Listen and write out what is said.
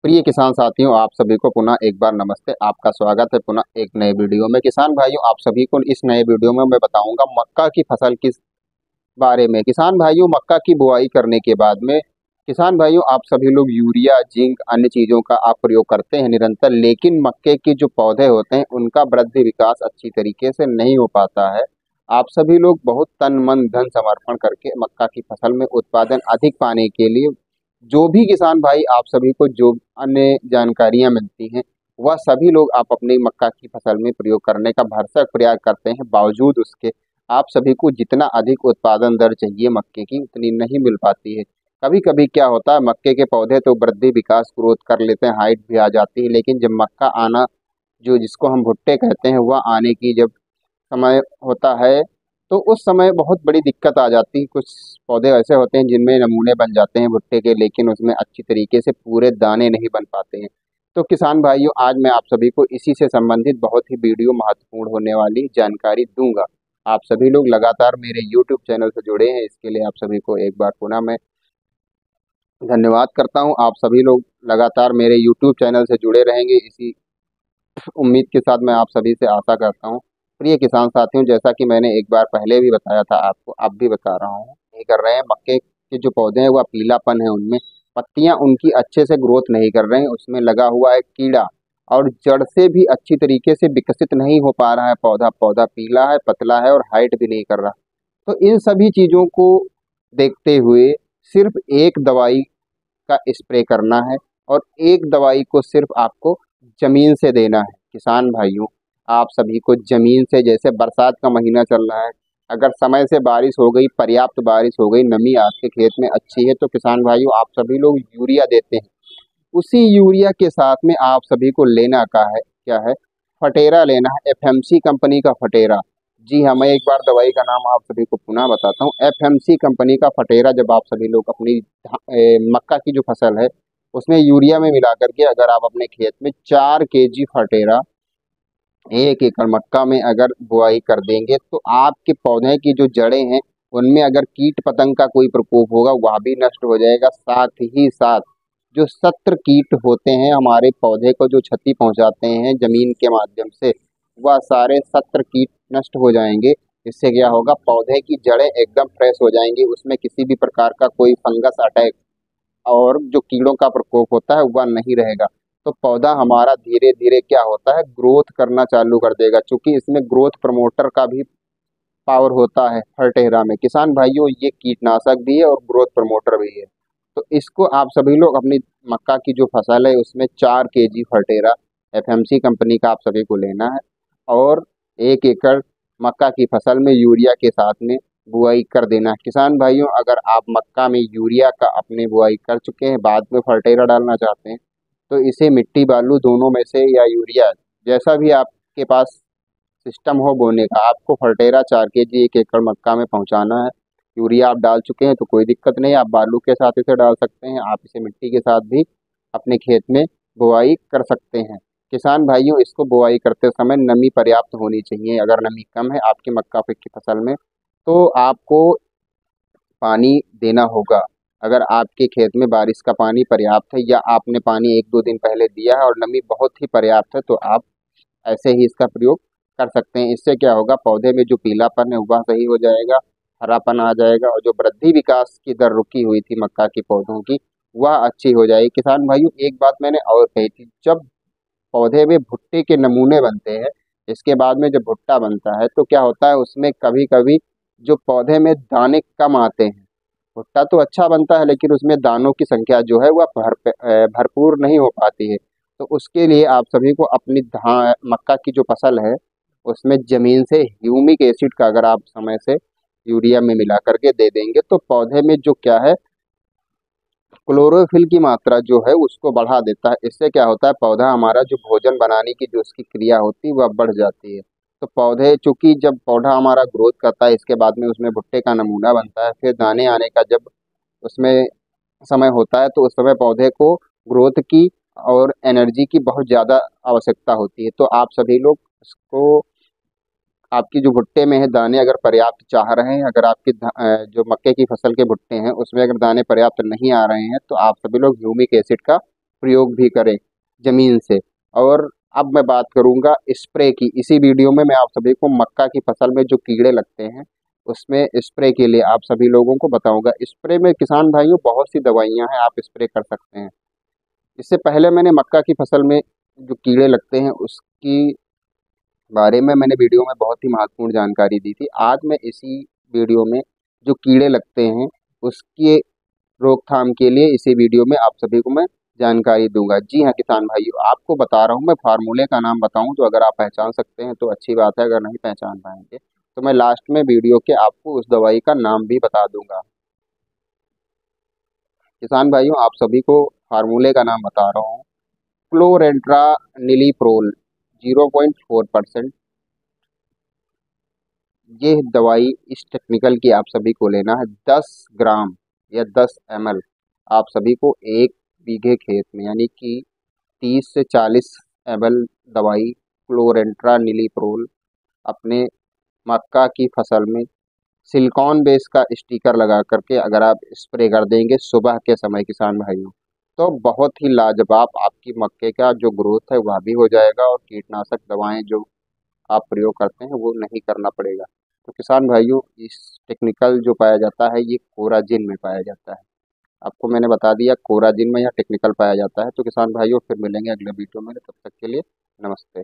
प्रिय किसान साथियों, आप सभी को पुनः एक बार नमस्ते। आपका स्वागत है पुनः एक नए वीडियो में। किसान भाइयों, आप सभी को इस नए वीडियो में मैं बताऊंगा मक्का की फसल किस बारे में। किसान भाइयों, मक्का की बुआई करने के बाद में किसान भाइयों आप सभी लोग यूरिया, जिंक, अन्य चीज़ों का आप प्रयोग करते हैं निरंतर, लेकिन मक्के के जो पौधे होते हैं उनका वृद्धि विकास अच्छी तरीके से नहीं हो पाता है। आप सभी लोग बहुत तन मन धन समर्पण करके मक्का की फसल में उत्पादन अधिक पाने के लिए जो भी किसान भाई आप सभी को जो अन्य जानकारियां मिलती हैं वह सभी लोग आप अपनी मक्का की फसल में प्रयोग करने का भरसक प्रयास करते हैं। बावजूद उसके आप सभी को जितना अधिक उत्पादन दर चाहिए मक्के की उतनी नहीं मिल पाती है। कभी कभी क्या होता है, मक्के के पौधे तो वृद्धि विकास ग्रोथ कर लेते हैं, हाइट भी आ जाती है, लेकिन जब मक्का आना जो जिसको हम भुट्टे कहते हैं वह आने की जब समय होता है तो उस समय बहुत बड़ी दिक्कत आ जाती है। कुछ पौधे ऐसे होते हैं जिनमें नमूने बन जाते हैं भुट्टे के, लेकिन उसमें अच्छी तरीके से पूरे दाने नहीं बन पाते हैं। तो किसान भाइयों, आज मैं आप सभी को इसी से संबंधित बहुत ही वीडियो महत्वपूर्ण होने वाली जानकारी दूंगा। आप सभी लोग लगातार मेरे YouTube चैनल से जुड़े हैं, इसके लिए आप सभी को एक बार पुनः मैं धन्यवाद करता हूं। आप सभी लोग लगातार मेरे YouTube चैनल से जुड़े रहेंगे, इसी उम्मीद के साथ मैं आप सभी से आशा करता हूं। प्रिय किसान साथियों, जैसा कि मैंने एक बार पहले भी बताया था आपको, अब भी बता रहा हूं, नहीं कर रहे हैं मक्के के जो पौधे हैं वह पीलापन है, उनमें पत्तियां उनकी अच्छे से ग्रोथ नहीं कर रहे हैं, उसमें लगा हुआ है कीड़ा और जड़ से भी अच्छी तरीके से विकसित नहीं हो पा रहा है पौधा। पौधा पीला है, पतला है और हाइट भी नहीं कर रहा। तो इन सभी चीज़ों को देखते हुए सिर्फ एक दवाई का स्प्रे करना है और एक दवाई को सिर्फ आपको जमीन से देना है। किसान भाइयों, आप सभी को जमीन से, जैसे बरसात का महीना चल रहा है, अगर समय से बारिश हो गई, पर्याप्त बारिश हो गई, नमी आपके खेत में अच्छी है, तो किसान भाइयों आप सभी लोग यूरिया देते हैं। उसी यूरिया के साथ में आप सभी को लेना का है क्या है, फटेरा लेना है, एफएमसी कंपनी का फटेरा। जी हाँ, मैं एक बार दवाई का नाम आप सभी को पुनः बताता हूँ। एफएमसी कंपनी का फटेरा जब आप सभी लोग अपनी मक्का की जो फसल है उसमें यूरिया में मिला करके अगर आप अपने खेत में 4 kg फटेरा 1 एकड़ मक्का में अगर बुआई कर देंगे तो आपके पौधे की जो जड़ें हैं उनमें अगर कीट पतंग का कोई प्रकोप होगा वह भी नष्ट हो जाएगा। साथ ही साथ जो शत्रु कीट होते हैं हमारे पौधे को जो क्षति पहुंचाते हैं जमीन के माध्यम से, वह सारे शत्रु कीट नष्ट हो जाएंगे। इससे क्या होगा, पौधे की जड़ें एकदम फ्रेश हो जाएंगी, उसमें किसी भी प्रकार का कोई फंगस अटैक और जो कीड़ों का प्रकोप होता है वह नहीं रहेगा। तो पौधा हमारा धीरे धीरे क्या होता है, ग्रोथ करना चालू कर देगा, क्योंकि इसमें ग्रोथ प्रमोटर का भी पावर होता है फर्टेरा में। किसान भाइयों, ये कीटनाशक भी है और ग्रोथ प्रमोटर भी है। तो इसको आप सभी लोग अपनी मक्का की जो फसल है उसमें 4 kg फर्टेरा एफएमसी कंपनी का आप सभी को लेना है और 1 एकड़ मक्का की फसल में यूरिया के साथ में बुआई कर देना है। किसान भाइयों, अगर आप मक्का में यूरिया का अपने बुआई कर चुके हैं, बाद में फर्टेरा डालना चाहते हैं, तो इसे मिट्टी बालू दोनों में से या यूरिया जैसा भी आपके पास सिस्टम हो बोने का, आपको फर्टेरा 4 kg 1 एकड़ मक्का में पहुंचाना है। यूरिया आप डाल चुके हैं तो कोई दिक्कत नहीं, आप बालू के साथ इसे डाल सकते हैं, आप इसे मिट्टी के साथ भी अपने खेत में बुआई कर सकते हैं। किसान भाइयों, इसको बुआई करते समय नमी पर्याप्त होनी चाहिए। अगर नमी कम है आपकी मक्का की फसल में तो आपको पानी देना होगा। अगर आपके खेत में बारिश का पानी पर्याप्त है या आपने पानी 1-2 दिन पहले दिया है और नमी बहुत ही पर्याप्त है तो आप ऐसे ही इसका प्रयोग कर सकते हैं। इससे क्या होगा, पौधे में जो पीलापन है वह सही हो जाएगा, हरापन आ जाएगा और जो वृद्धि विकास की दर रुकी हुई थी मक्का के पौधों की वह अच्छी हो जाएगी। किसान भाइयों, एक बात मैंने और कही थी, जब पौधे में भुट्टे के नमूने बनते हैं, इसके बाद में जब भुट्टा बनता है तो क्या होता है, उसमें कभी कभी जो पौधे में दाने कम आते हैं। भुट्टा तो अच्छा बनता है लेकिन उसमें दानों की संख्या जो है वह भरपूर नहीं हो पाती है। तो उसके लिए आप सभी को अपनी मक्का की जो फसल है उसमें ज़मीन से ह्यूमिक एसिड का अगर आप समय से यूरिया में मिला करके दे देंगे तो पौधे में जो क्या है, क्लोरोफिल की मात्रा जो है उसको बढ़ा देता है। इससे क्या होता है, पौधा हमारा जो भोजन बनाने की जो उसकी क्रिया होती है वह बढ़ जाती है। तो पौधे, चूंकि जब पौधा हमारा ग्रोथ करता है इसके बाद में उसमें भुट्टे का नमूना बनता है, फिर दाने आने का जब उसमें समय होता है तो उस समय पौधे को ग्रोथ की और एनर्जी की बहुत ज़्यादा आवश्यकता होती है। तो आप सभी लोग इसको, आपकी जो भुट्टे में है दाने अगर पर्याप्त चाह रहे हैं, अगर आपकी जो मक्के की फसल के भुट्टे हैं उसमें अगर दाने पर्याप्त नहीं आ रहे हैं तो आप सभी लोग ह्यूमिक एसिड का प्रयोग भी करें ज़मीन से। और अब मैं बात करूंगा स्प्रे की। इसी वीडियो में मैं आप सभी को मक्का की फसल में जो कीड़े लगते हैं उसमें स्प्रे के लिए आप सभी लोगों को बताऊंगा। स्प्रे में किसान भाइयों बहुत सी दवाइयां हैं, आप स्प्रे कर सकते हैं। इससे पहले मैंने मक्का की फसल में जो कीड़े लगते हैं उसकी बारे में मैंने वीडियो में बहुत ही महत्वपूर्ण जानकारी दी थी। आज मैं इसी वीडियो में जो कीड़े लगते हैं उसके रोकथाम के लिए इसी वीडियो में आप सभी को मैं जानकारी दूंगा। जी हाँ किसान भाइयों, आपको बता रहा हूँ, मैं फार्मूले का नाम बताऊँ तो अगर आप पहचान सकते हैं तो अच्छी बात है, अगर नहीं पहचान पाएंगे तो मैं लास्ट में वीडियो के आपको उस दवाई का नाम भी बता दूंगा। किसान भाइयों, आप सभी को फार्मूले का नाम बता रहा हूँ। क्लोरेंट्रानिलीप्रोल 0.4%। ये दवाई इस टेक्निकल की आप सभी को लेना है 10 ग्राम या 10 ml। आप सभी को 1 बीघे खेत में यानी कि 30 से 40 ml दवाई क्लोरेंट्रानिलीप्रोल अपने मक्का की फसल में सिलिकॉन बेस का स्टिकर लगा करके अगर आप स्प्रे कर देंगे सुबह के समय किसान भाइयों, तो बहुत ही लाजवाब आपकी मक्के का जो ग्रोथ है वह भी हो जाएगा और कीटनाशक दवाएं जो आप प्रयोग करते हैं वो नहीं करना पड़ेगा। तो किसान भाइयों, इस टेक्निकल जो पाया जाता है ये कोराजिन में पाया जाता है। आपको मैंने बता दिया कोराजिन में या टेक्निकल पाया जाता है। तो किसान भाइयों फिर मिलेंगे अगले वीडियो में, तब तक के लिए नमस्ते।